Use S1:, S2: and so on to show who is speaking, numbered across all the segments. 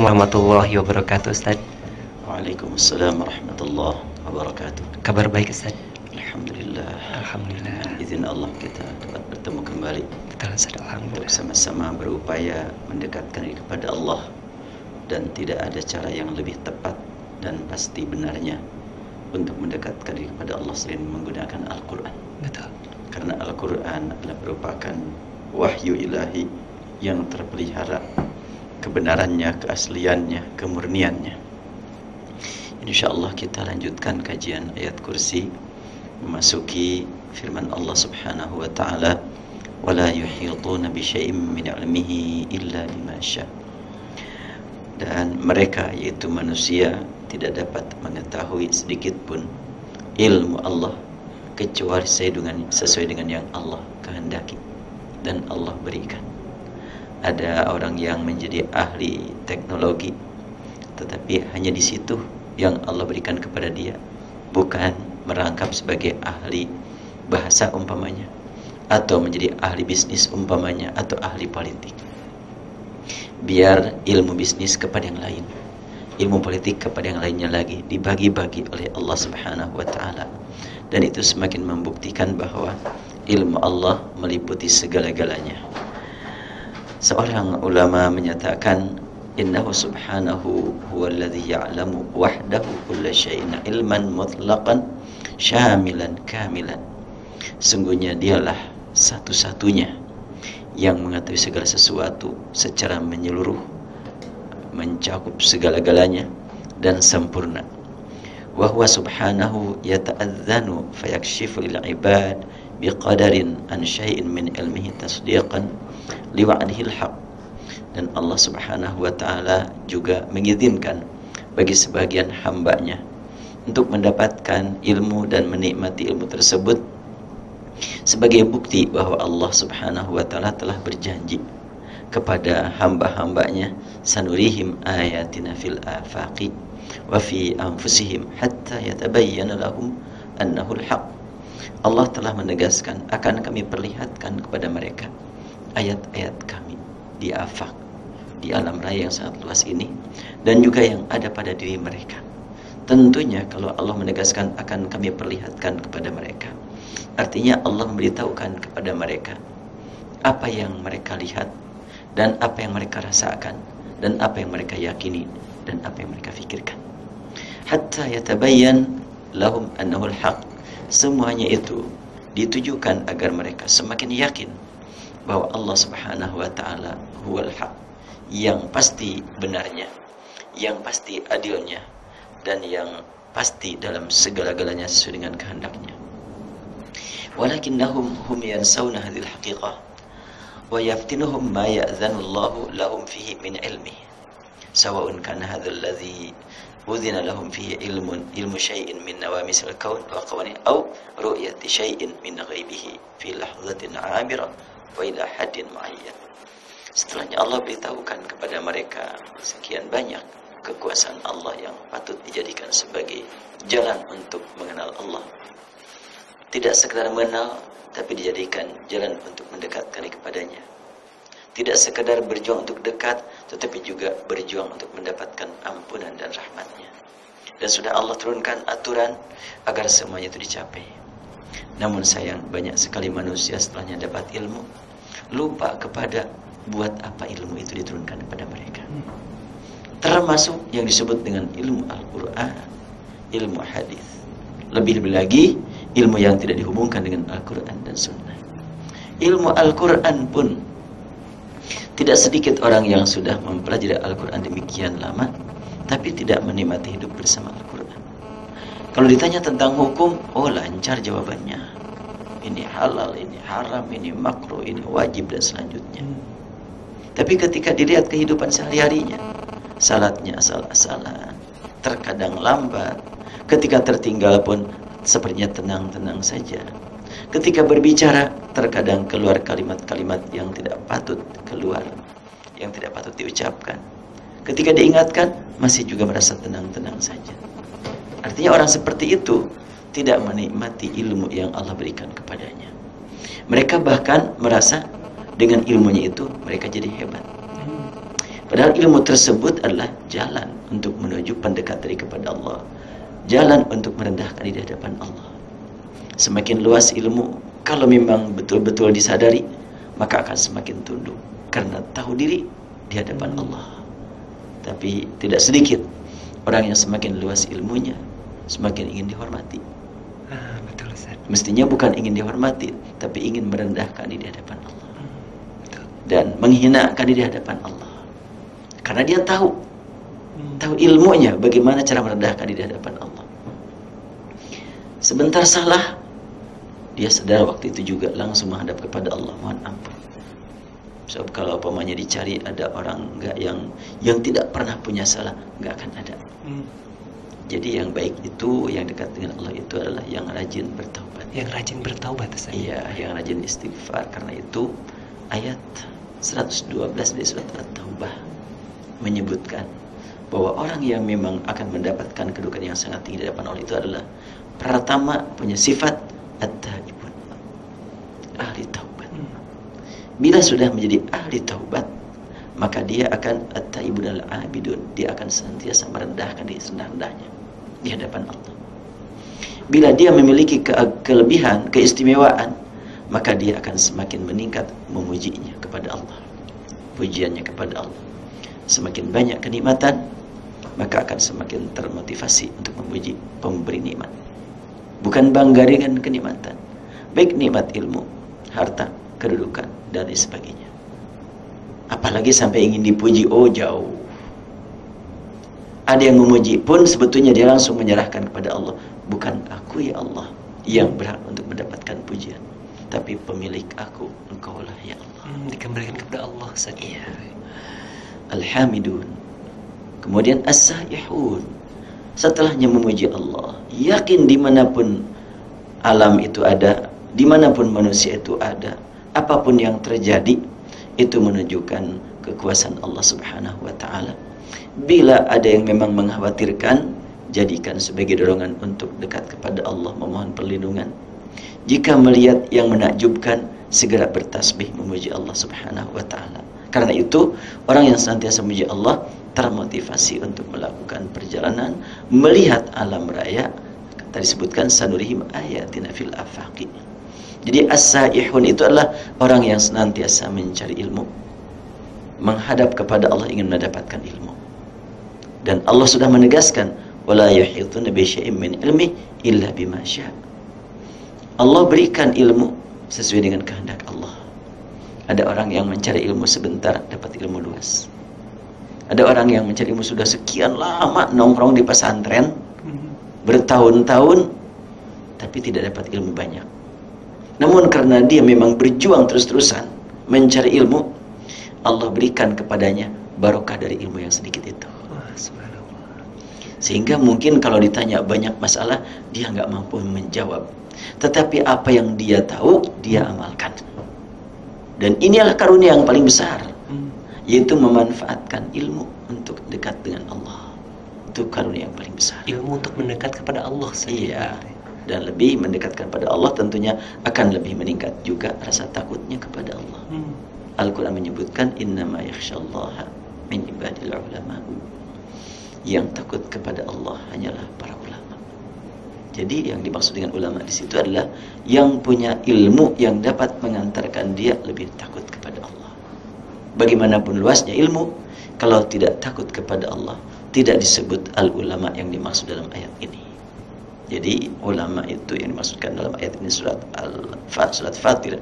S1: Warahmatullahi wabarakatuh, Ustaz.
S2: Waalaikumsalam warahmatullahi wabarakatuh.
S1: Kabar baik, Ustaz?
S2: Alhamdulillah.
S1: Alhamdulillah.
S2: Izin Allah kita dapat bertemu kembali
S1: Betul, Ustaz.
S2: untuk
S1: Alhamdulillah.
S2: sama-sama berupaya mendekatkan diri kepada Allah, dan tidak ada cara yang lebih tepat dan pasti benarnya untuk mendekatkan diri kepada Allah selain menggunakan Al-Quran.
S1: Betul.
S2: Karena Al-Quran adalah merupakan wahyu ilahi yang terpelihara, kebenarannya, keasliannya, kemurniannya. InsyaAllah kita lanjutkan kajian ayat kursi, memasuki firman Allah subhanahu wa ta'ala, وَلَا يُحِيطُونَ بِشَيْءٍ مِّنْ عِلْمِهِ إِلَّا بِمَا شَاءَ. Dan mereka, yaitu manusia, tidak dapat mengetahui sedikit pun ilmu Allah kecuali sesuai dengan yang Allah kehendaki dan Allah berikan. Ada orang yang menjadi ahli teknologi, tetapi hanya di situ yang Allah berikan kepada dia, bukan merangkap sebagai ahli bahasa umpamanya, atau menjadi ahli bisnis umpamanya, atau ahli politik. Biar ilmu bisnis kepada yang lain, ilmu politik kepada yang lainnya lagi, dibagi-bagi oleh Allah subhanahu wa ta'ala. Dan itu semakin membuktikan bahwa ilmu Allah meliputi segala-galanya. Seorang ulama menyatakan, innahu subhanahu huwallazi ya'lamu wahdahu kulla syai'in ilman mutlaqan syamilan kamilan. Sungguhnya dialah satu-satunya yang mengetahui segala sesuatu secara menyeluruh, mencakup segala-galanya dan sempurna. Wa huwa subhanahu yata'adzanu fayakshifu lil ibad biqadarin an syai'in min ilmihi tasdiqan liwa'dihil haq. Dan Allah subhanahu wa ta'ala juga mengizinkan bagi sebagian hambanya untuk mendapatkan ilmu dan menikmati ilmu tersebut sebagai bukti bahwa Allah subhanahu wa ta'ala telah berjanji kepada hamba-hambanya, sanurihim ayatina fil afaqi wa fi anfusihim hatta yatabayyana lahum annahu al-haq. Allah telah menegaskan, akan kami perlihatkan kepada mereka ayat-ayat kami di afaq, di alam raya yang sangat luas ini, dan juga yang ada pada diri mereka. Tentunya kalau Allah menegaskan akan kami perlihatkan kepada mereka, artinya Allah memberitahukan kepada mereka apa yang mereka lihat, dan apa yang mereka rasakan, dan apa yang mereka yakini, dan apa yang mereka fikirkan. Hatta yatabayyan lahum annahul haq. Semuanya itu ditujukan agar mereka semakin yakin bahwa Allah subhanahu wa ta'ala huwal haq, yang pasti benarnya, yang pasti adilnya, dan yang pasti dalam segala-galanya sesuai dengan kehendaknya. Walakinnahum hum yansawna hadhil haqiqah wa yaftinuhum ma ya'zanu Allahu lahum fihi min ilmi, sawa'un kana hadzal ladzi udhina lahum fihi ilmu syai'in min nawamisil kaun wa qawani aw ru'yati syai'in min ghaibihi fi lahzatin 'abirah wa ila haddin mu'ayyan. Setelahnya Allah beritahukan kepada mereka sekian banyak kekuasaan Allah yang patut dijadikan sebagai jalan untuk mengenal Allah. Tidak sekedar mengenal, tapi dijadikan jalan untuk mendekatkan kepadanya. Tidak sekedar berjuang untuk dekat, tetapi juga berjuang untuk mendapatkan ampunan dan rahmatnya. Dan sudah Allah turunkan aturan agar semuanya itu dicapai. Namun sayang, banyak sekali manusia setelahnya dapat ilmu, lupa kepada buat apa ilmu itu diturunkan kepada mereka. Termasuk yang disebut dengan ilmu Al-Quran, ilmu hadis. Lebih-lebih lagi ilmu yang tidak dihubungkan dengan Al-Quran dan Sunnah. Ilmu Al-Quran pun tidak sedikit orang yang sudah mempelajari Al-Quran demikian lama, tapi tidak menikmati hidup bersama Al-Quran. Kalau ditanya tentang hukum, oh lancar jawabannya. Ini halal, ini haram, ini makruh, ini wajib, dan selanjutnya. Tapi ketika dilihat kehidupan sehari-harinya, salatnya asal-asalan, terkadang lambat, ketika tertinggal pun sepertinya tenang-tenang saja. Ketika berbicara, terkadang keluar kalimat-kalimat yang tidak patut keluar, yang tidak patut diucapkan. Ketika diingatkan, masih juga merasa tenang-tenang saja. Artinya orang seperti itu tidak menikmati ilmu yang Allah berikan kepadanya. Mereka bahkan merasa dengan ilmunya itu mereka jadi hebat. Padahal ilmu tersebut adalah jalan untuk menuju pendekat diri kepada Allah, jalan untuk merendahkan di hadapan Allah. Semakin luas ilmu, kalau memang betul-betul disadari, maka akan semakin tunduk karena tahu diri di hadapan Allah. Tapi tidak sedikit orang yang semakin luas ilmunya, semakin ingin dihormati.
S1: Betul Ustaz.
S2: Mestinya bukan ingin dihormati, tapi ingin merendahkan di hadapan Allah. Dan menghinakan di hadapan Allah. Karena dia tahu ilmunya, bagaimana cara merendahkan di hadapan Allah. Sebentar salah, dia sadar waktu itu juga langsung menghadap kepada Allah, mohon ampun. Sebab kalau umpamanya dicari ada orang enggak yang tidak pernah punya salah, enggak akan ada. Jadi yang baik itu, yang dekat dengan Allah itu adalah yang rajin bertaubat.
S1: Yang rajin bertaubat Ustaz.
S2: Iya, yang rajin istighfar. Karena itu ayat 112 dari surat At-Taubah menyebutkan bahwa orang yang memang akan mendapatkan kedudukan yang sangat tinggi di hadapan Allah itu adalah pertama punya sifat at-taibun, ahli taubat. Bila sudah menjadi ahli taubat, maka dia akan at-taibun al-abidun, dia akan senantiasa merendahkan diri serendah-rendahnya di hadapan Allah. Bila dia memiliki kelebihan, keistimewaan, maka dia akan semakin meningkat memujinya kepada Allah, pujiannya kepada Allah. Semakin banyak kenikmatan, maka akan semakin termotivasi untuk memuji pemberi nikmat. Bukan bangga dengan kenikmatan, baik nikmat ilmu, harta, kedudukan, dan lain sebagainya. Apalagi sampai ingin dipuji, oh jauh. Ada yang memuji pun sebetulnya dia langsung menyerahkan kepada Allah. Bukan aku ya Allah yang berhak untuk mendapatkan pujian, tapi pemilik aku, engkaulah ya Allah.
S1: Dikembalikan kepada Allah Ustaz.
S2: Iya. Alhamidun. Kemudian as-saihun. Setelahnya memuji Allah, yakin dimanapun alam itu ada, dimanapun manusia itu ada, apapun yang terjadi, itu menunjukkan kekuasaan Allah Subhanahu wa ta'ala. Bila ada yang memang mengkhawatirkan, jadikan sebagai dorongan untuk dekat kepada Allah, memohon perlindungan. Jika melihat yang menakjubkan, segera bertasbih memuji Allah Subhanahu wa ta'ala. Karena itu, orang yang senantiasa memuji Allah termotivasi untuk melakukan perjalanan, melihat alam raya. Tadi disebutkan sanurihim ayatina fil afaqi. Jadi as-saihun itu adalah orang yang senantiasa mencari ilmu, menghadap kepada Allah ingin mendapatkan ilmu. Dan Allah sudah menegaskan, wala yuhituna bi syai'in min ilmi illa bima syaa. Allah berikan ilmu sesuai dengan kehendak Allah. Ada orang yang mencari ilmu sebentar dapat ilmu luas. Ada orang yang mencari ilmu sudah sekian lama nongkrong di pesantren bertahun-tahun tapi tidak dapat ilmu banyak. Namun karena dia memang berjuang terus-terusan mencari ilmu, Allah berikan kepadanya barokah dari ilmu yang sedikit itu. Sehingga mungkin kalau ditanya banyak masalah dia nggak mampu menjawab. Tetapi apa yang dia tahu dia amalkan. Dan inilah karunia yang paling besar, yaitu memanfaatkan ilmu untuk dekat dengan Allah. Itu karunia yang paling besar.
S1: Ilmu untuk mendekat kepada Allah saja.
S2: Iya. Dan lebih mendekatkan pada Allah tentunya akan lebih meningkat juga rasa takutnya kepada Allah. Al-Quran menyebutkan innama yakhsyallaha min ibadil ulama. Yang takut kepada Allah hanyalah para ulama. Jadi yang dimaksud dengan ulama di situ adalah yang punya ilmu yang dapat mengantarkan dia lebih takut kepada Allah. Bagaimanapun luasnya ilmu, kalau tidak takut kepada Allah, tidak disebut al-ulama yang dimaksud dalam ayat ini. Jadi ulama itu yang dimaksudkan dalam ayat ini surat Fatir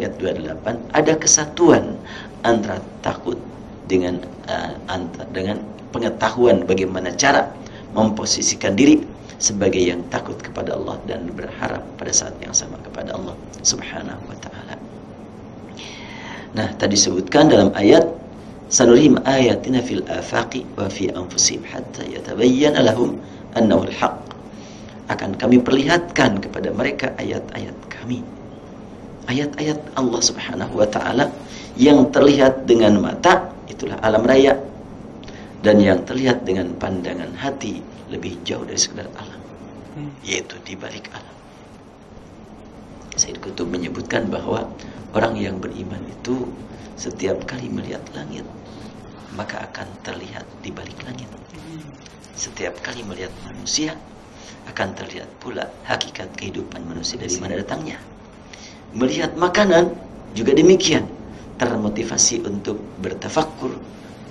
S2: ayat 28, ada kesatuan antara takut dengan pengetahuan bagaimana cara memposisikan diri sebagai yang takut kepada Allah dan berharap pada saat yang sama kepada Allah Subhanahu wa ta'ala. Nah, tadi disebutkan dalam ayat sanurihim ayatina fil afaqi wa fi anfusihim hatta yatabayyana lahum annahu al-haq. Akan kami perlihatkan kepada mereka ayat-ayat kami. Ayat-ayat Allah Subhanahu wa ta'ala yang terlihat dengan mata, itulah alam raya. Dan yang terlihat dengan pandangan hati lebih jauh dari sekedar alam, yaitu di balik alam. Sayyid Qutb menyebutkan bahwa orang yang beriman itu setiap kali melihat langit, maka akan terlihat di balik langit. Setiap kali melihat manusia, akan terlihat pula hakikat kehidupan manusia dari mana datangnya. Melihat makanan juga demikian, termotivasi untuk bertafakkur,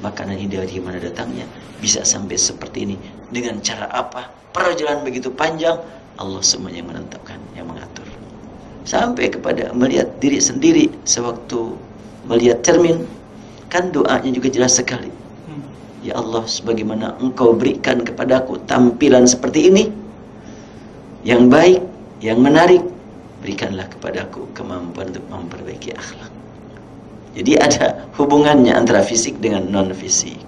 S2: makanan ini dari mana datangnya, bisa sampai seperti ini, dengan cara apa, perjalanan begitu panjang, Allah semuanya yang menentukan, yang mengatur. Sampai kepada melihat diri sendiri sewaktu melihat cermin, kan doanya juga jelas sekali. Ya Allah, sebagaimana Engkau berikan kepadaku tampilan seperti ini, yang baik, yang menarik, berikanlah kepadaku kemampuan untuk memperbaiki akhlak. Jadi ada hubungannya antara fisik dengan non-fisik.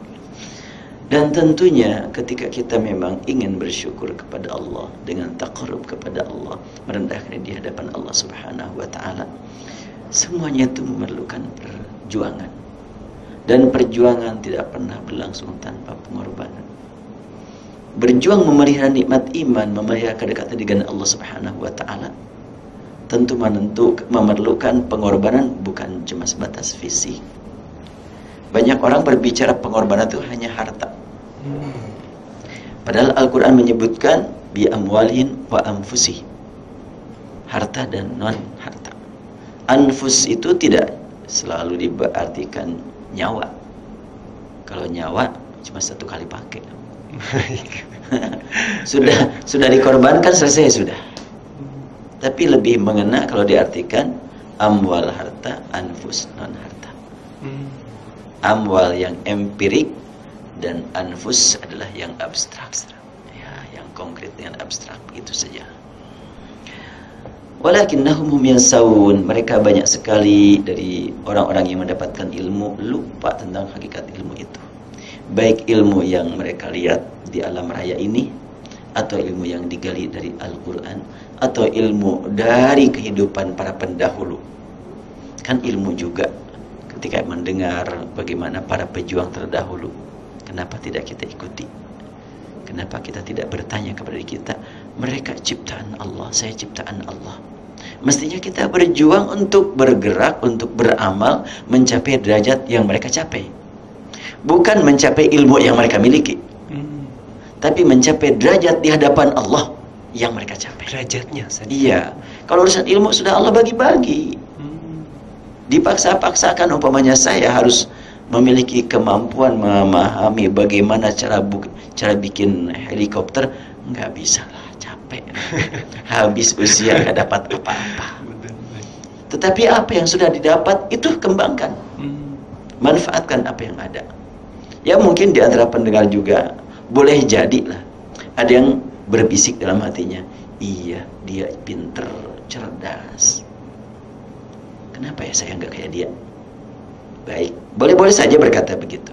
S2: Dan tentunya ketika kita memang ingin bersyukur kepada Allah dengan taqarrub kepada Allah, merendahkan di hadapan Allah Subhanahu wa taala, semuanya itu memerlukan perjuangan. Dan perjuangan tidak pernah berlangsung tanpa pengorbanan. Berjuang memelihara nikmat iman, memelihara kedekatan dengan Allah Subhanahu wa taala, tentu memerlukan pengorbanan, bukan cuma sebatas fisik. Banyak orang berbicara pengorbanan itu hanya harta. Padahal Al-Quran menyebutkan bi amwalin wa anfusi, harta dan non harta. Anfus itu tidak selalu diartikan nyawa. Kalau nyawa cuma satu kali pakai. sudah dikorbankan, selesai sudah. Tapi lebih mengena kalau diartikan amwal harta, anfus non harta. Amwal yang empirik dan anfus adalah yang abstrak. Ya, yang konkret dengan abstrak, itu saja. Walakinnahum hum yansawun, mereka banyak sekali dari orang-orang yang mendapatkan ilmu lupa tentang hakikat ilmu itu. Baik ilmu yang mereka lihat di alam raya ini, atau ilmu yang digali dari Al-Quran, atau ilmu dari kehidupan para pendahulu. Kan ilmu juga ketika mendengar bagaimana para pejuang terdahulu, kenapa tidak kita ikuti? Kenapa kita tidak bertanya kepada diri kita, mereka ciptaan Allah, saya ciptaan Allah. Mestinya kita berjuang untuk bergerak, untuk beramal, mencapai derajat yang mereka capai. Bukan mencapai ilmu yang mereka miliki, tapi mencapai derajat di hadapan Allah yang mereka capai.
S1: Derajatnya saja.
S2: Iya. Kalau urusan ilmu sudah Allah bagi-bagi. Dipaksa-paksakan, umpamanya saya harus memiliki kemampuan memahami bagaimana cara bikin helikopter, nggak bisa lah, capek. Habis usia nggak dapat apa-apa. Tetapi apa yang sudah didapat itu kembangkan. Manfaatkan apa yang ada. Ya mungkin di antara pendengar juga boleh jadi lah ada yang berbisik dalam hatinya, iya dia pinter, cerdas, kenapa ya saya nggak kayak dia? Baik, boleh-boleh saja berkata begitu.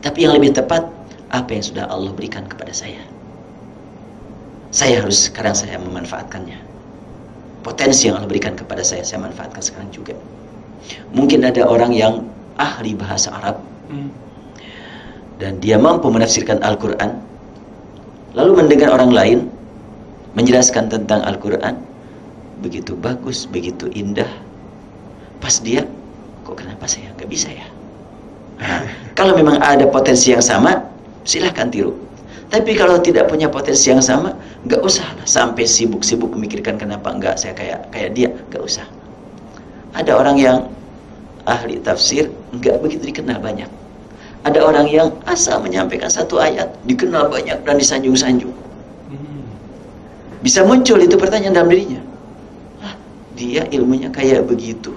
S2: Tapi yang lebih tepat, apa yang sudah Allah berikan kepada saya harus sekarang saya memanfaatkannya. Potensi yang Allah berikan kepada saya manfaatkan sekarang juga. Mungkin ada orang yang ahli bahasa Arab, dan dia mampu menafsirkan Al-Quran, lalu mendengar orang lain menjelaskan tentang Al-Quran, begitu bagus, begitu indah. Pas dia, kok kenapa saya nggak bisa ya? Nah, kalau memang ada potensi yang sama, silahkan tiru. Tapi kalau tidak punya potensi yang sama, nggak usah lah sampai sibuk-sibuk memikirkan kenapa nggak saya kayak dia, nggak usah. Ada orang yang ahli tafsir, nggak begitu dikenal banyak. Ada orang yang asal menyampaikan satu ayat, dikenal banyak dan disanjung-sanjung. Bisa muncul itu pertanyaan dalam dirinya. Dia ilmunya kayak begitu,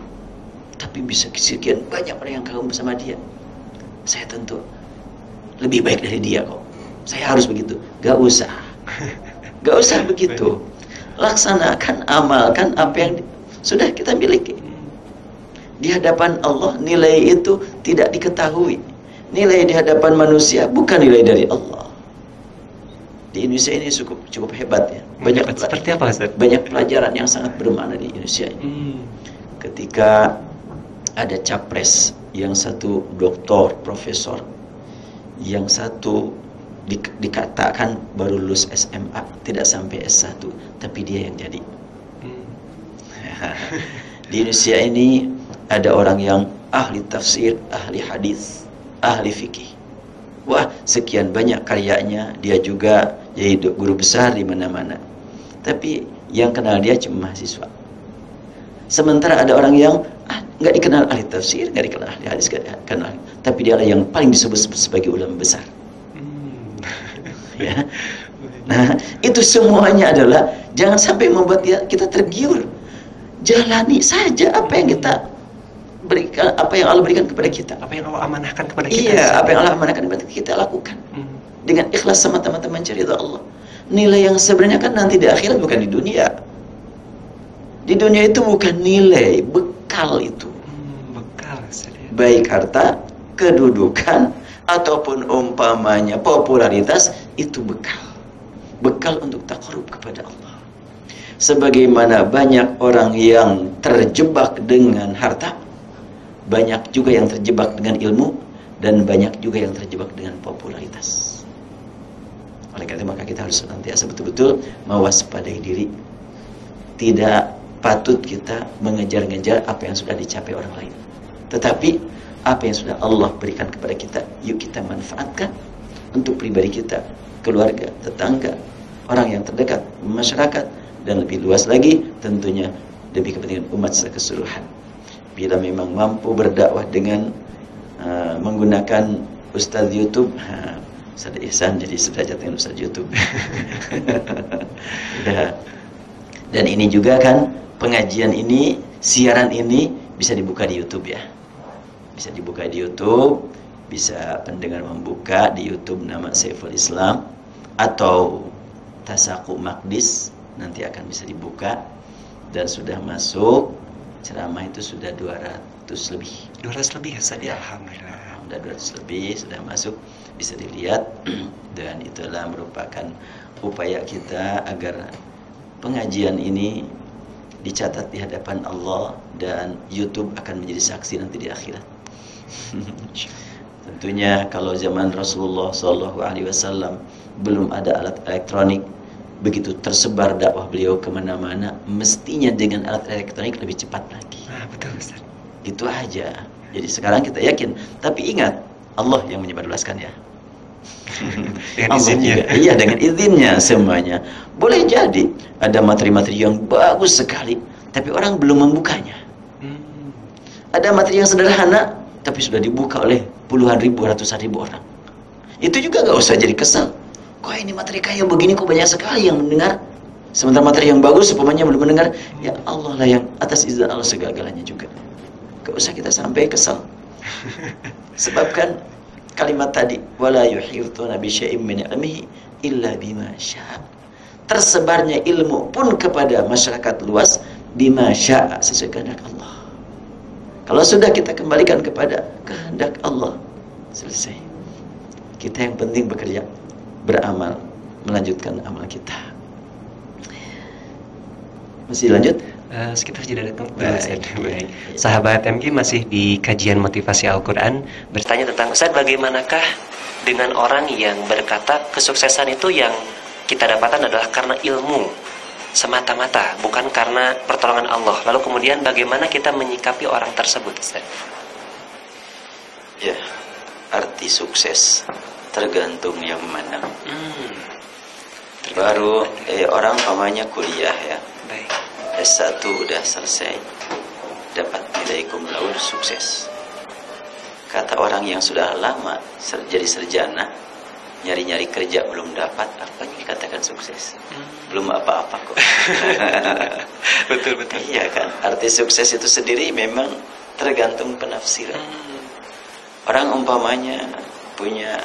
S2: tapi bisa sekian banyak orang yang kagum sama dia. Saya tentu lebih baik dari dia kok. Saya harus begitu. Gak usah. Gak usah begitu. Laksanakan, amalkan apa yang sudah kita miliki. Di hadapan Allah nilai itu tidak diketahui. Nilai di hadapan manusia bukan nilai dari Allah. Di Indonesia ini cukup hebat ya.
S1: Seperti apa, Ustaz?
S2: Banyak pelajaran yang sangat bermakna di Indonesia ini. Ketika ada capres, yang satu doktor, profesor, yang satu dikatakan baru lulus SMA, tidak sampai S1, tapi dia yang jadi. Di Indonesia ini ada orang yang ahli tafsir, ahli hadis, ahli fikih. Wah, sekian banyak karyanya, dia juga jadi guru besar di mana-mana. Tapi yang kenal dia cuma mahasiswa. Sementara ada orang yang nggak dikenal ahli tafsir, nggak dikenal ahli hadis, nggak dikenal, tapi dia yang paling disebut sebagai ulama besar. Ya. Nah, itu semuanya adalah jangan sampai membuat kita tergiur. Jalani saja apa yang kita berikan, apa yang Allah berikan kepada kita,
S1: Apa yang Allah amanahkan kepada kita.
S2: iya, apa yang Allah amanahkan kepada kita lakukan dengan ikhlas semata-mata mencari ridha Allah. Nilai yang sebenarnya kan nanti di akhirat, bukan di dunia. Di dunia itu bukan nilai, bekal itu.
S1: Bekal saja.
S2: Baik harta, kedudukan, ataupun umpamanya popularitas, itu bekal. Bekal untuk taqarrub kepada Allah. Sebagaimana banyak orang yang terjebak dengan harta, banyak juga yang terjebak dengan ilmu, dan banyak juga yang terjebak dengan popularitas. Oleh karena itu maka kita harus senantiasa betul-betul mewaspadai diri. Tidak patut kita mengejar-ngejar apa yang sudah dicapai orang lain, tetapi apa yang sudah Allah berikan kepada kita, yuk kita manfaatkan untuk pribadi kita, keluarga, tetangga, orang yang terdekat, masyarakat, dan lebih luas lagi tentunya demi kepentingan umat secara keseluruhan. Bila memang mampu berdakwah dengan menggunakan Ustadz YouTube, Ustadz Ihsan jadi sederajat dengan Ustadz YouTube. Ya. Dan ini juga kan pengajian ini, siaran ini bisa dibuka di YouTube ya. Bisa dibuka di YouTube, bisa pendengar membuka di YouTube nama Saiful Islam atau Tasaku Maqdis, nanti akan bisa dibuka dan sudah masuk ceramah itu sudah 200 lebih.
S1: 200 lebih ya Ustaz, alhamdulillah.
S2: Sudah 200 lebih sudah masuk, bisa dilihat dan itulah merupakan upaya kita agar pengajian ini dicatat di hadapan Allah dan YouTube akan menjadi saksi nanti di akhirat. Tentunya kalau zaman Rasulullah SAW belum ada alat elektronik, begitu tersebar dakwah beliau kemana-mana, mestinya dengan alat elektronik lebih cepat lagi.
S1: Betul Ustaz.
S2: Itu aja. Jadi sekarang kita yakin, tapi ingat Allah yang menyebarluaskan ya.
S1: Dengan izinnya.
S2: Juga, iya, dengan izinnya semuanya. Boleh jadi ada materi-materi yang bagus sekali, tapi orang belum membukanya. Ada materi yang sederhana, tapi sudah dibuka oleh puluhan ribu, ratusan ribu orang. Itu juga gak usah jadi kesal. Kok ini materi kayak begini, kok banyak sekali yang mendengar, sementara materi yang bagus semuanya belum mendengar. Ya Allah lah yang atas izin Allah segala-galanya juga. Gak usah kita sampai kesal. Sebabkan kalimat tadi, wala yuhituna bi syai'in min ilmihi illa bima syaa. Tersebarnya ilmu pun kepada masyarakat luas bima syaa, sesuai kehendak Allah. Kalau sudah kita kembalikan kepada kehendak Allah, selesai. Kita yang penting bekerja, beramal, melanjutkan amal kita. Masih lanjut?
S1: Sekitar jeda dulu. Baik. Sahabat MG masih di kajian motivasi Al-Quran, bertanya tentang Ustaz, bagaimanakah dengan orang yang berkata kesuksesan itu yang kita dapatkan adalah karena ilmu semata-mata, bukan karena pertolongan Allah. Lalu kemudian bagaimana kita menyikapi orang tersebut, Ustaz?
S2: Ya, arti sukses tergantung yang mana. Baru orang pamannya kuliah ya.
S1: Baik.
S2: S1 udah selesai, dapat nilai cum laude, sukses. Kata orang yang sudah lama jadi sarjana, nyari-nyari kerja belum dapat, apa yang dikatakan sukses? Belum apa-apa kok.
S1: Betul.
S2: Iya kan, arti sukses itu sendiri memang tergantung penafsiran. Orang umpamanya punya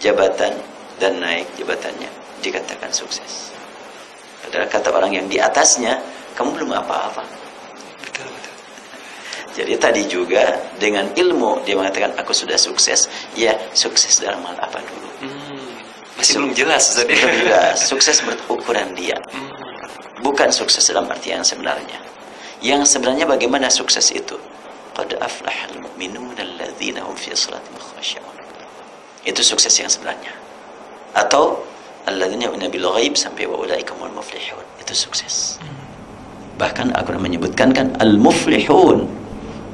S2: jabatan dan naik jabatannya, dikatakan sukses. Padahal kata orang yang di atasnya, kamu belum apa-apa.
S1: Betul.
S2: Jadi tadi juga dengan ilmu dia mengatakan aku sudah sukses. Ya, sukses dalam hal apa dulu?
S1: Masih belum jelas.
S2: Belum jelas. Sukses berukuran dia. Bukan sukses dalam arti yang sebenarnya. Yang sebenarnya bagaimana sukses itu? Qad aflahal mu'minuna alladzina hum fi shalatihim khashi'un. Itu sukses yang sebenarnya. Atau alladzina yu'minuna bil ghaib sampai wa ulaika humul muflihun. Itu sukses. Bahkan Al-Quran menyebutkan kan al-muflihun,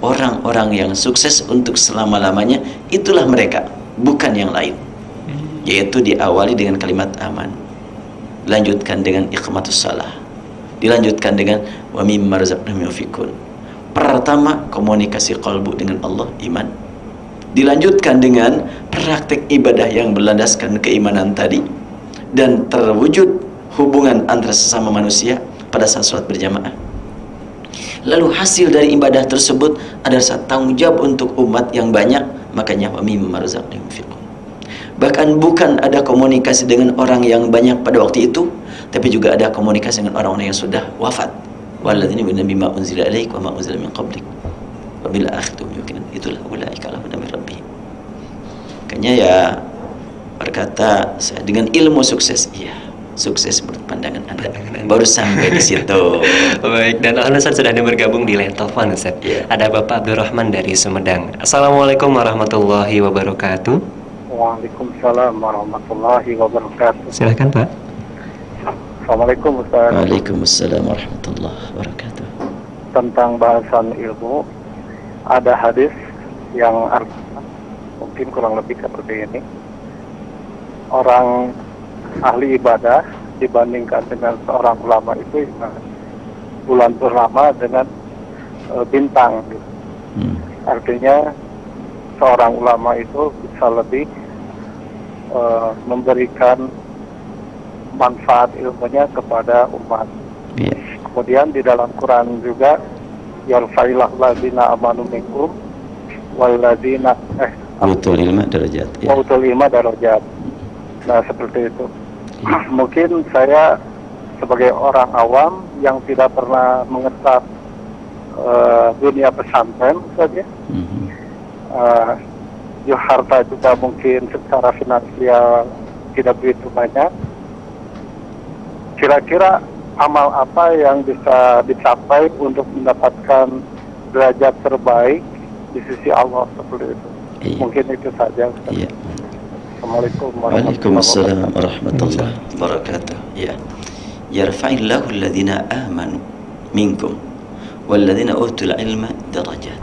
S2: orang-orang yang sukses untuk selama-lamanya itulah mereka, bukan yang lain. Yaitu diawali dengan kalimat aman, dilanjutkan dengan iqamatus shalah, dilanjutkan dengan wa mimma razaqnahum yunfiqun. Pertama komunikasi qalbu dengan Allah, iman, dilanjutkan dengan praktik ibadah yang berlandaskan keimanan tadi, dan terwujud hubungan antara sesama manusia pada saat sholat berjamaah. Lalu hasil dari ibadah tersebut adalah satu tanggung jawab untuk umat yang banyak, makanya wa mimma razaqnahum yunfiqun. Bahkan bukan ada komunikasi dengan orang yang banyak pada waktu itu, tapi juga ada komunikasi dengan orang-orang yang sudah wafat. Walladzina yu'minuna bima unzila ilaik wa ma unzila min qablik wa bil akhirati hum yuqinun. Itulah ulaika lahum min rabbihim. Makanya ya berkata saya dengan ilmu sukses, iya, sukses menurut pandangan Anda. Baru sampai di situ.
S1: Baik, dan Ustaz sudah ada bergabung di line telepon, Ustaz.
S2: Yeah.
S1: Ada Bapak Abdurrahman dari Sumedang. Assalamualaikum warahmatullahi wabarakatuh.
S3: Waalaikumsalam warahmatullahi wabarakatuh.
S1: Silakan, Pak.
S3: Assalamualaikum Ustaz.
S2: Waalaikumsalam warahmatullahi wabarakatuh.
S3: Tentang bahasan ilmu, ada hadis yang artinya mungkin kurang lebih seperti ini. Orang ahli ibadah dibandingkan dengan seorang ulama itu bulan purnama dengan bintang. Artinya seorang ulama itu bisa lebih memberikan manfaat ilmunya kepada umat.
S2: Yeah.
S3: Kemudian di dalam Quran juga yarfa'illahu ladzina amanu minkum walladzina
S2: utul ilma darajat.
S3: Ya. Utul ilma darajat. Nah, seperti itu. Mungkin saya sebagai orang awam yang tidak pernah mengetap dunia pesantren saja. Harta juga mungkin secara finansial tidak begitu banyak. Kira-kira amal apa yang bisa dicapai untuk mendapatkan derajat terbaik di sisi Allah seperti itu?
S2: Iya.
S3: Mungkin itu saja.
S2: Iya.
S3: Assalamualaikum
S2: Waalaikumsalam warahmatullahi wabarakatuh. Ya. Yarfa'illahu alladhina amanu minkum walladhina utul ilma darajat.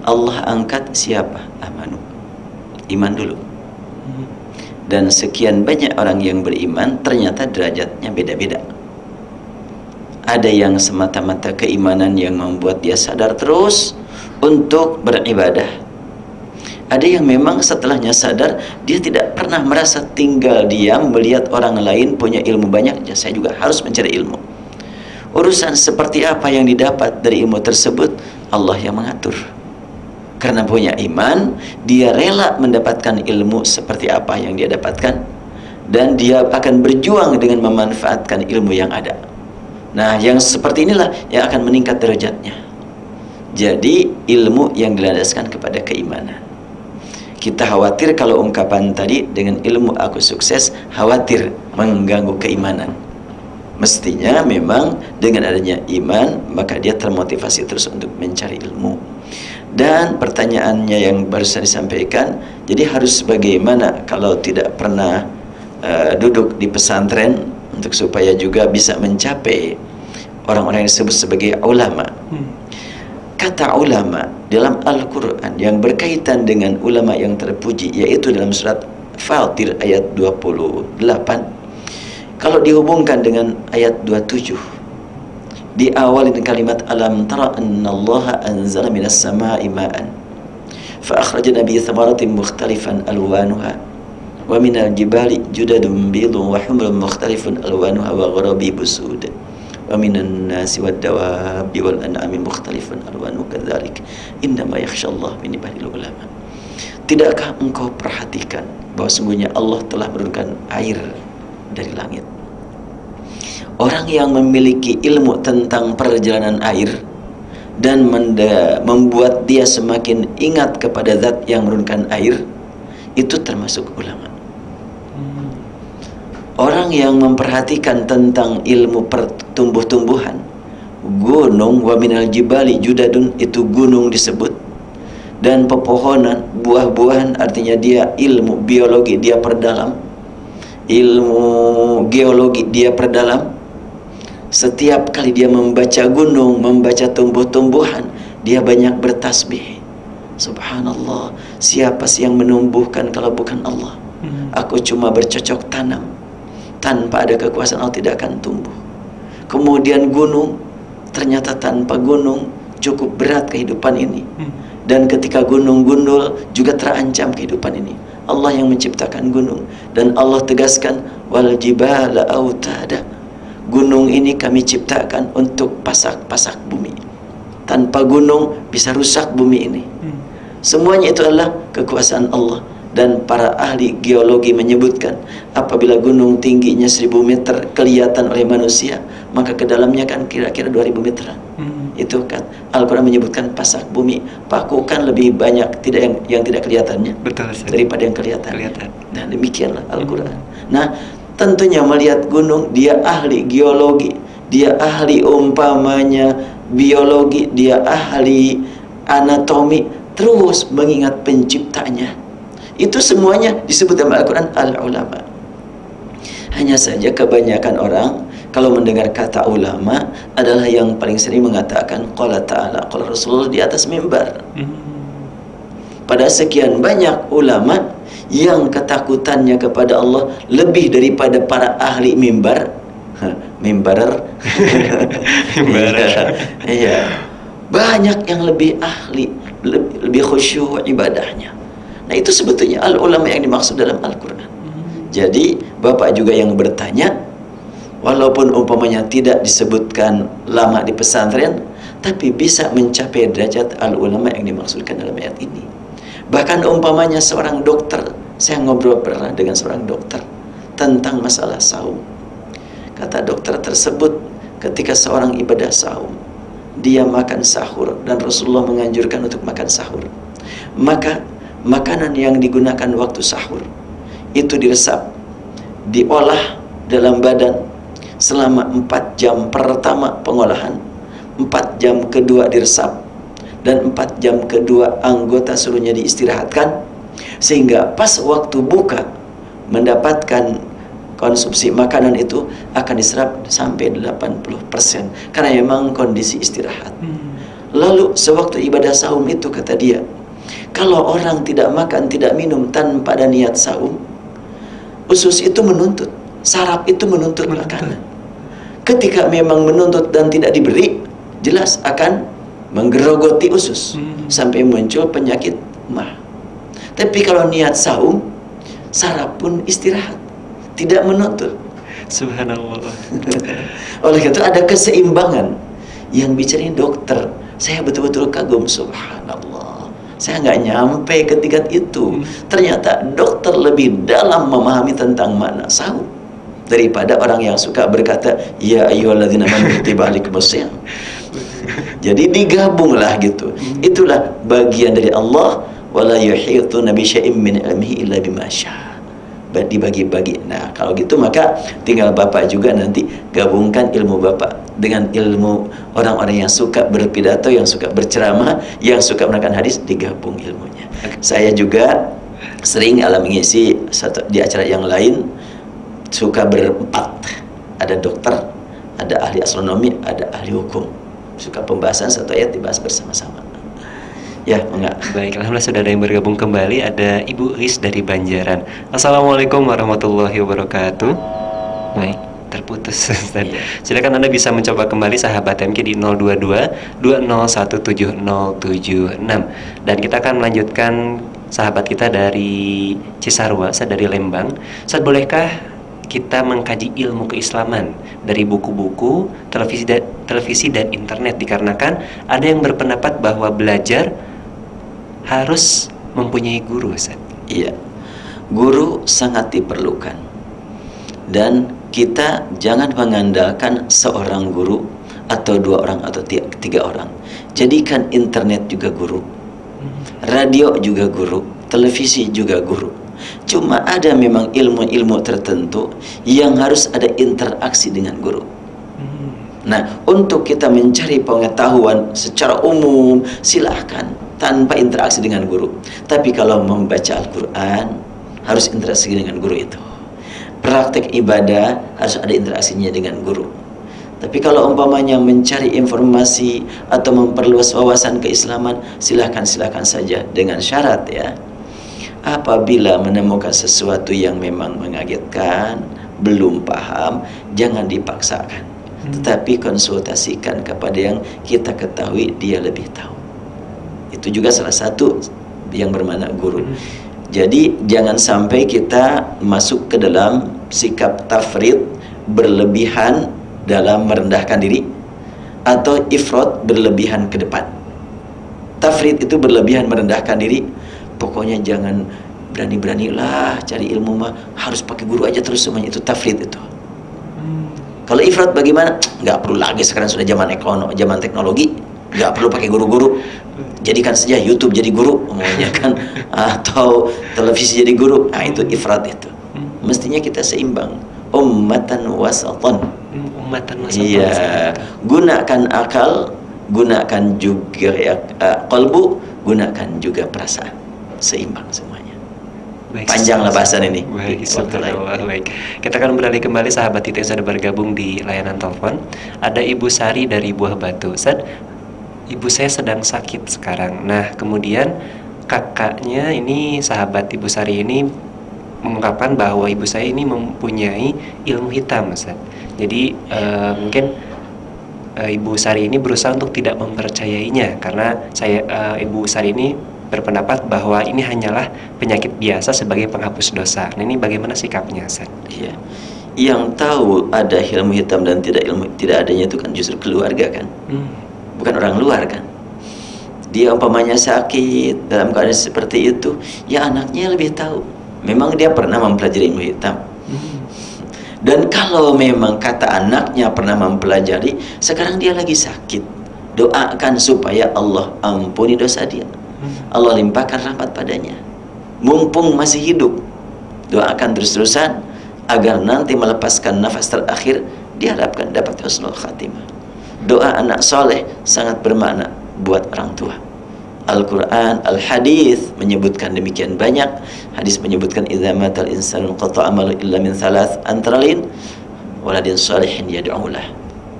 S2: Allah angkat siapa? Amanu. Iman dulu. Dan sekian banyak orang yang beriman, ternyata derajatnya beda-beda. Ada yang semata-mata keimanan yang membuat dia sadar terus untuk beribadah. Ada yang memang setelahnya sadar, dia tidak pernah merasa tinggal diam melihat orang lain punya ilmu banyak, ya saya juga harus mencari ilmu. Urusan seperti apa yang didapat dari ilmu tersebut, Allah yang mengatur. Karena punya iman, dia rela mendapatkan ilmu seperti apa yang dia dapatkan, dan dia akan berjuang dengan memanfaatkan ilmu yang ada. Nah, yang seperti inilah yang akan meningkat derajatnya. Jadi ilmu yang dilandaskan kepada keimanan. Kita khawatir kalau ungkapan tadi dengan ilmu aku sukses, khawatir mengganggu keimanan. Mestinya memang dengan adanya iman, maka dia termotivasi terus untuk mencari ilmu. Dan pertanyaannya yang baru saya disampaikan, jadi harus bagaimana kalau tidak pernah duduk di pesantren untuk supaya juga bisa mencapai orang-orang yang disebut sebagai ulama. Kata ulama dalam Al-Quran yang berkaitan dengan ulama yang terpuji, yaitu dalam surat Fatir ayat 28, kalau dihubungkan dengan ayat 27, diawali dengan kalimat alam tara annallaha anzala minas sama'i ma'an fa akhrajna bihi thamaratin mukhtalifan alwanuha wa minal jibali judadun bidun wa humrun mukhtalifun alwanuha wa gharabibu sud wa minan nasi wad dawabi wal an'ami mukhtalifun alwanuhu kadzalik innama yakhsyallaha min ibadil ulama. Tidakkah engkau perhatikan bahwa sungguhnya Allah telah menurunkan air dari langit? Orang yang memiliki ilmu tentang perjalanan air dan membuat dia semakin ingat kepada zat yang menurunkan air, itu termasuk ulama. Orang yang memperhatikan tentang ilmu pertumbuh-tumbuhan, gunung, wa minal jibali judadun, itu gunung disebut, dan pepohonan, buah-buahan, artinya dia ilmu biologi dia perdalam, ilmu geologi dia perdalam. Setiap kali dia membaca gunung, membaca tumbuh-tumbuhan, dia banyak bertasbih. Subhanallah, siapa sih yang menumbuhkan kalau bukan Allah? Aku cuma bercocok tanam, tanpa ada kekuasaan Allah tidak akan tumbuh. Kemudian gunung, ternyata tanpa gunung cukup berat kehidupan ini. Dan ketika gunung gundul juga terancam kehidupan ini. Allah yang menciptakan gunung, dan Allah tegaskan wal jibala autada. Gunung ini kami ciptakan untuk pasak-pasak bumi. Tanpa gunung bisa rusak bumi ini. Semuanya itu adalah kekuasaan Allah. Dan para ahli geologi menyebutkan apabila gunung tingginya 1000 meter kelihatan oleh manusia, maka ke dalamnya kan kira-kira 2000 meteran. Itu kan Al-Quran menyebutkan pasak bumi, pakukan lebih banyak yang tidak kelihatannya.
S1: Betul,
S2: daripada yang kelihatan. Nah, demikianlah Al-Quran. Nah, tentunya melihat gunung, dia ahli geologi, dia ahli umpamanya biologi, dia ahli anatomi, terus mengingat penciptanya. Itu semuanya disebut dalam Al-Quran al-ulama. Hanya saja kebanyakan orang kalau mendengar kata ulama adalah yang paling sering mengatakan qala ta'ala, qala Rasulullah di atas mimbar. Pada sekian banyak ulama yang ketakutannya kepada Allah lebih daripada para ahli mimbar. Mimbarer. Iya. Banyak yang lebih ahli, lebih khusyuk ibadahnya. Nah, itu sebetulnya al-ulama yang dimaksud dalam Al-Quran. Jadi Bapak juga yang bertanya, walaupun umpamanya tidak disebutkan lama di pesantren, tapi bisa mencapai derajat al-ulama yang dimaksudkan dalam ayat ini. Bahkan umpamanya seorang dokter, saya ngobrol pernah dengan seorang dokter tentang masalah saum. Kata dokter tersebut, ketika seorang ibadah saum, dia makan sahur, dan Rasulullah menganjurkan untuk makan sahur, maka makanan yang digunakan waktu sahur itu diresap, diolah dalam badan selama 4 jam pertama pengolahan, 4 jam kedua diresap, dan 4 jam kedua anggota seluruhnya diistirahatkan, sehingga pas waktu buka mendapatkan konsumsi makanan itu akan diserap sampai 80%, karena memang kondisi istirahat. Lalu sewaktu ibadah saum itu, kata dia, kalau orang tidak makan, tidak minum tanpa ada niat saum, usus itu menuntut, saraf itu menuntut makanan. Ketika memang menuntut dan tidak diberi, jelas akan menggerogoti usus sampai muncul penyakit mah. Tapi kalau niat saum, saraf pun istirahat, tidak menuntut.
S1: Subhanallah.
S2: Oleh itu ada keseimbangan. Yang bicara dokter, saya betul-betul kagum, subhanallah. Saya nggak nyampe ke tingkat itu. Ternyata dokter lebih dalam memahami tentang makna saum daripada orang yang suka berkata ya ayyuhalladzina amanu kutiba alaikumus shiyam. Jadi digabunglah gitu. Itulah bagian dari Allah, wala yuhituna bi syai'in min ilmihi illa bima syaa. Dibagi-bagi. Nah, kalau gitu maka tinggal Bapak juga nanti gabungkan ilmu Bapak dengan ilmu orang-orang yang suka berpidato, yang suka berceramah, yang suka menerangkan hadis, digabung ilmunya. Saya juga sering mengisi di acara yang lain, suka berempat. Ada dokter, ada ahli astronomi, ada ahli hukum. Suka pembahasan satu ayat dibahas bersama-sama. Ya, enggak.
S1: Baik, alhamdulillah sudah ada yang bergabung kembali. Ada Ibu Ris dari Banjaran. Assalamualaikum warahmatullahi wabarakatuh. Baik, terputus.
S2: Iya.
S1: Silakan Anda bisa mencoba kembali sahabat MK di 022-201706. Dan kita akan melanjutkan sahabat kita dari Cisarua, saya dari Lembang. Ustaz, bolehkah kita mengkaji ilmu keislaman dari buku-buku, televisi dan internet, dikarenakan ada yang berpendapat bahwa belajar harus mempunyai guru, Ustaz.
S2: Iya, guru sangat diperlukan, dan kita jangan mengandalkan seorang guru atau 2 orang atau 3 orang. Jadikan internet juga guru, radio juga guru, televisi juga guru. Cuma ada memang ilmu-ilmu tertentu yang harus ada interaksi dengan guru. Nah, untuk kita mencari pengetahuan secara umum, silahkan tanpa interaksi dengan guru. Tapi kalau membaca Al-Quran, harus interaksi dengan guru itu. Praktek ibadah harus ada interaksinya dengan guru. Tapi kalau umpamanya mencari informasi atau memperluas wawasan keislaman, silakan saja, dengan syarat ya, apabila menemukan sesuatu yang memang mengagetkan, belum paham, jangan dipaksakan, tetapi konsultasikan kepada yang kita ketahui dia lebih tahu. Itu juga salah satu yang bermakna guru. Jadi jangan sampai kita masuk ke dalam sikap tafrid, berlebihan dalam merendahkan diri, atau ifrat, berlebihan ke depan. Tafrid itu berlebihan merendahkan diri. Pokoknya jangan berani-beranilah cari ilmu mah harus pakai guru aja terus semuanya, itu tafrid itu. Kalau ifrat bagaimana? Nggak perlu lagi, sekarang sudah zaman teknologi, nggak perlu pakai guru-guru. Jadikan saja YouTube jadi guru, umumnya kan, atau televisi jadi guru. Nah itu ifrat itu. Mestinya kita seimbang, ummatan wasatan. Iya, gunakan akal, gunakan juga ya, qalbu, gunakan juga perasaan, seimbang semuanya.
S1: Baik,
S2: panjanglah bahasan ini.
S1: Baik, baik. Kita akan beralih kembali sahabat itu yang sudah bergabung di layanan telepon. Ada Ibu Sari dari Buah Batu. Ustaz, ibu saya sedang sakit sekarang. Nah, kemudian kakaknya ini, sahabat Ibu Sari ini mengungkapkan bahwa ibu saya ini mempunyai ilmu hitam, Ustaz. Jadi mungkin Ibu Sari ini berusaha untuk tidak mempercayainya karena Ibu Sari ini berpendapat bahwa ini hanyalah penyakit biasa sebagai penghapus dosa. Nah, ini bagaimana sikapnya, Ustaz?
S2: Iya. Yang tahu ada ilmu hitam dan tidak adanya itu kan justru keluarga kan, bukan orang luar kan. Dia umpamanya sakit dalam keadaan seperti itu, ya anaknya lebih tahu. Memang dia pernah mempelajari ilmu hitam. Dan kalau memang kata anaknya pernah mempelajari, sekarang dia lagi sakit, doakan supaya Allah ampuni dosa dia, Allah limpahkan rahmat padanya, mumpung masih hidup. Doakan terus-terusan agar nanti melepaskan nafas terakhir diharapkan dapat husnul khatimah. Doa anak soleh sangat bermakna buat orang tua. Al-Quran, Al-Hadis menyebutkan demikian banyak. Hadis menyebutkan idza matal insanu qata amalu illa min thalath, antara lain waladin shalihin yad'ulah.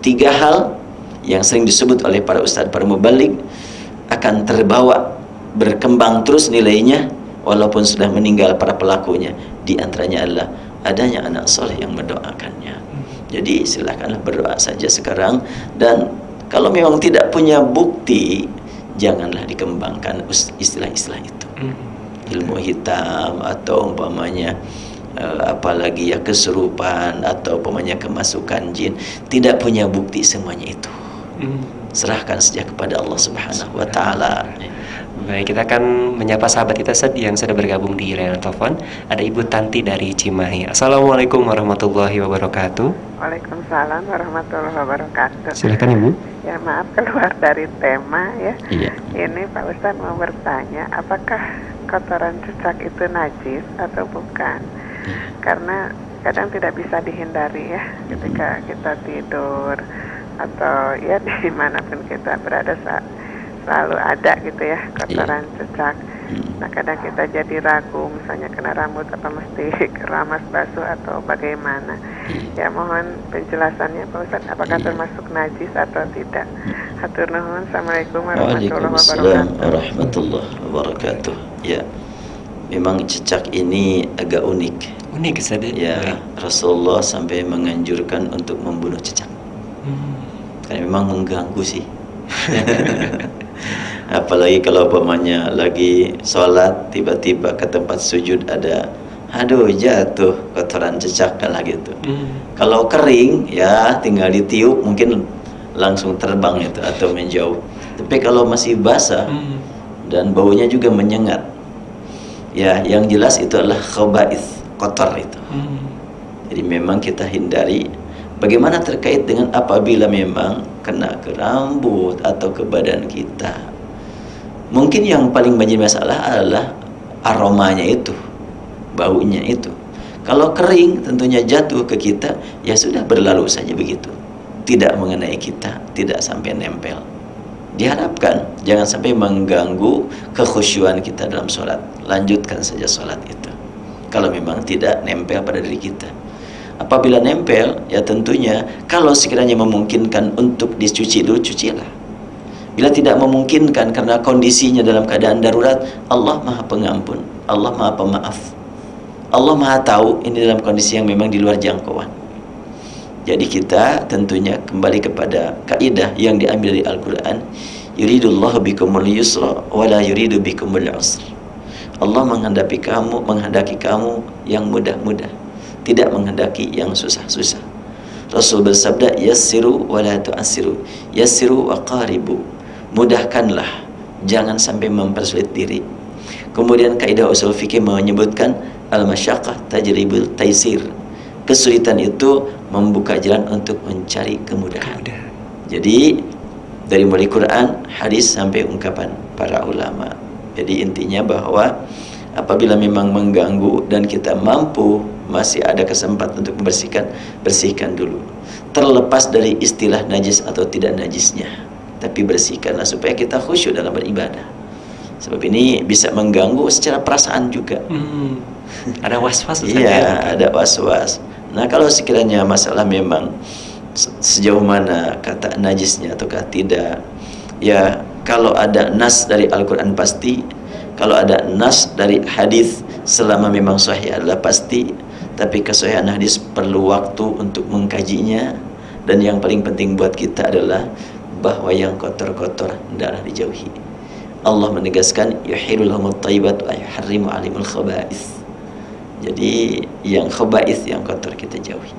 S2: 3 hal yang sering disebut oleh para ustadz, para mubaligh, akan terbawa berkembang terus nilainya walaupun sudah meninggal para pelakunya. Di antaranya adalah adanya anak soleh yang mendoakannya. Jadi silakanlah berdoa saja sekarang, dan kalau memang tidak punya bukti, janganlah dikembangkan istilah-istilah itu. Ilmu hitam atau umpamanya apalagi ya kesurupan atau umpamanya kemasukan jin, tidak punya bukti semuanya itu. Serahkan saja kepada Allah Subhanahu wa taala.
S1: Baik, kita akan menyapa sahabat kita yang sudah bergabung di layanan telepon. Ada Ibu Tanti dari Cimahi. Assalamualaikum warahmatullahi wabarakatuh.
S4: Waalaikumsalam warahmatullahi wabarakatuh.
S1: Silakan Ibu.
S4: Ya, maaf keluar dari tema ya.
S2: Iya.
S4: Ini Pak Ustadz mau bertanya, apakah kotoran cicak itu najis atau bukan? Karena kadang tidak bisa dihindari ya, ketika kita tidur atau ya dimanapun kita berada, selalu ada gitu ya kotoran cicak. Nah, kadang kita jadi ragu, misalnya kena rambut apa mesti keramas basuh atau bagaimana. Ya, mohon penjelasannya Pak Ustadz, apakah termasuk najis atau tidak? Hatur nuhun. Assalamualaikum
S2: Waalaikumsalam warahmatullahi wabarakatuh. Ya, memang cicak ini agak unik.
S1: Unik saja.
S2: Ya, Rasulullah sampai menganjurkan untuk membunuh cicak. Karena memang mengganggu sih. Apalagi kalau umpamanya lagi sholat tiba-tiba ke tempat sujud ada, aduh jatuh kotoran cicak kan lah gitu. Kalau kering ya tinggal ditiup mungkin langsung terbang itu atau menjauh. Tapi kalau masih basah dan baunya juga menyengat, ya yang jelas itu adalah khaba'ith, kotor itu. Jadi memang kita hindari. Bagaimana terkait dengan apabila memang kena ke rambut atau ke badan kita? Mungkin yang paling menjadi masalah adalah aromanya itu, baunya itu. Kalau kering tentunya jatuh ke kita, ya sudah berlalu saja begitu. Tidak mengenai kita, tidak sampai nempel. Diharapkan jangan sampai mengganggu kekhusyuan kita dalam sholat. Lanjutkan saja sholat itu. Kalau memang tidak nempel pada diri kita. Apabila nempel, ya tentunya kalau sekiranya memungkinkan untuk dicuci dulu, cucilah. Bila tidak memungkinkan karena kondisinya dalam keadaan darurat, Allah Maha Pengampun, Allah Maha Pemaaf, Allah Maha Tahu ini dalam kondisi yang memang di luar jangkauan. Jadi kita tentunya kembali kepada kaidah yang diambil dari Al-Quran, yuridullahu bikumul yusra wa la yuridu bikumul usra. Allah menghendaki kamu yang mudah-mudah, tidak menghendaki yang susah-susah. Rasul bersabda, yassiru wa la tu'assiru, yassiru wa qaribu, mudahkanlah, jangan sampai mempersulit diri. Kemudian kaidah usul fikih menyebutkan al-masyaqqah tajribul taisir, kesulitan itu membuka jalan untuk mencari kemudahan. Jadi dari mulai Quran, hadis sampai ungkapan para ulama. Jadi intinya bahwa apabila memang mengganggu dan kita mampu, masih ada kesempatan untuk membersihkan, bersihkan dulu. Terlepas dari istilah najis atau tidak najisnya, tapi bersihkanlah supaya kita khusyuk dalam beribadah. Sebab ini bisa mengganggu secara perasaan juga.
S1: Ada was-was.
S2: Iya, ada was-was. Nah, kalau sekiranya masalah memang sejauh mana kata najisnya ataukah tidak, ya kalau ada nas dari Al-Quran pasti, kalau ada nas dari hadis selama memang sahih adalah pasti, tapi kesahihan hadis perlu waktu untuk mengkajinya. Dan yang paling penting buat kita adalah bahwa yang kotor-kotor hendaklah dijauhi. Allah menegaskan yuhillu lahumut thayyibat wa yuharrimu 'alaihimul khaba'its. Jadi yang khaba'its, yang kotor kita jauhi.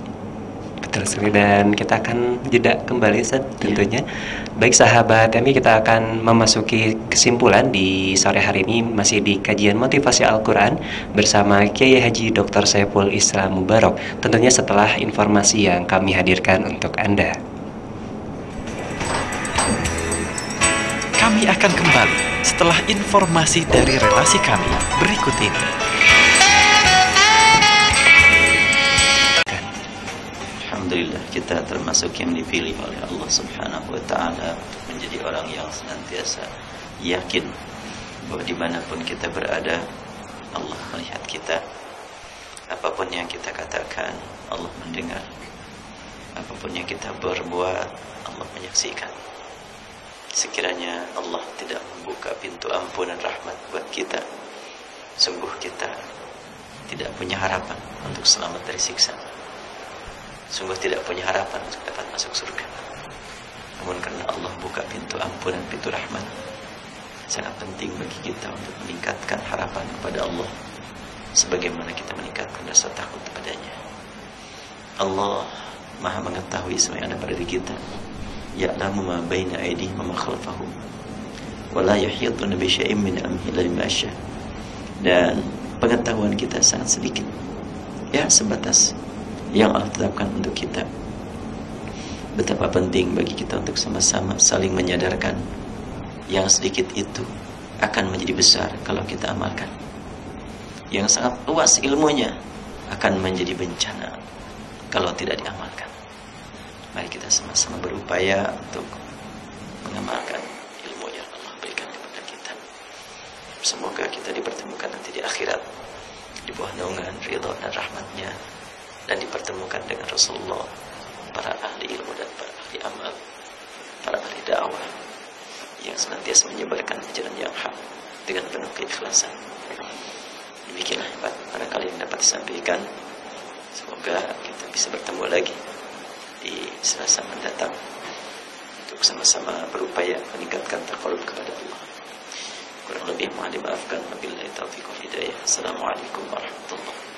S1: Betul sekali, dan kita akan jeda kembali Ustaz tentunya. Baik sahabat kami, kita akan memasuki kesimpulan di sore hari ini masih di kajian motivasi Al-Quran bersama Kiai Haji Dr. Saiful Islam Mubarak. Tentunya setelah informasi yang kami hadirkan untuk Anda.
S5: Kami akan kembali setelah informasi dari relasi kami berikut ini.
S2: Alhamdulillah, kita termasuk yang dipilih oleh Allah Subhanahu wa Ta'ala menjadi orang yang senantiasa yakin bahwa dimanapun kita berada, Allah melihat kita. Apapun yang kita katakan, Allah mendengar. Apapun yang kita berbuat, Allah menyaksikan. Sekiranya Allah tidak membuka pintu ampunan rahmat buat kita, sungguh kita tidak punya harapan untuk selamat dari siksa. Sungguh tidak punya harapan untuk dapat masuk surga. Namun karena Allah buka pintu ampunan, pintu rahmat, sangat penting bagi kita untuk meningkatkan harapan kepada Allah, sebagaimana kita meningkatkan rasa takut kepadanya. Allah Maha mengetahui semua yang ada pada diri kita. Ya'lamu ma baina aydihim wa ma khalfahum wa la yuhituna bi syai'in min ilmihi illa bima syaa. Dan pengetahuan kita sangat sedikit, ya sebatas yang Allah tetapkan untuk kita. Betapa penting bagi kita untuk sama-sama saling menyadarkan yang sedikit itu akan menjadi besar kalau kita amalkan. Yang sangat luas ilmunya akan menjadi bencana kalau tidak diamalkan. Mari kita sama-sama berupaya untuk mengamalkan ilmu yang Allah berikan kepada kita. Semoga kita dipertemukan nanti di akhirat di bawah naungan ridha dan rahmatnya, dan dipertemukan dengan Rasulullah, para ahli ilmu dan para ahli amal, para ahli dakwah yang senantiasa menyebarkan ajaran yang hak dengan penuh keikhlasan. Demikianlah barangkali yang dapat disampaikan. Semoga kita bisa bertemu lagi di Selasa mendatang untuk sama-sama berupaya meningkatkan taqarrub kepada Allah. Kurang lebih mohon dimaafkan. Wabillahi taufiq wal hidayah. Assalamualaikum warahmatullahi wabarakatuh.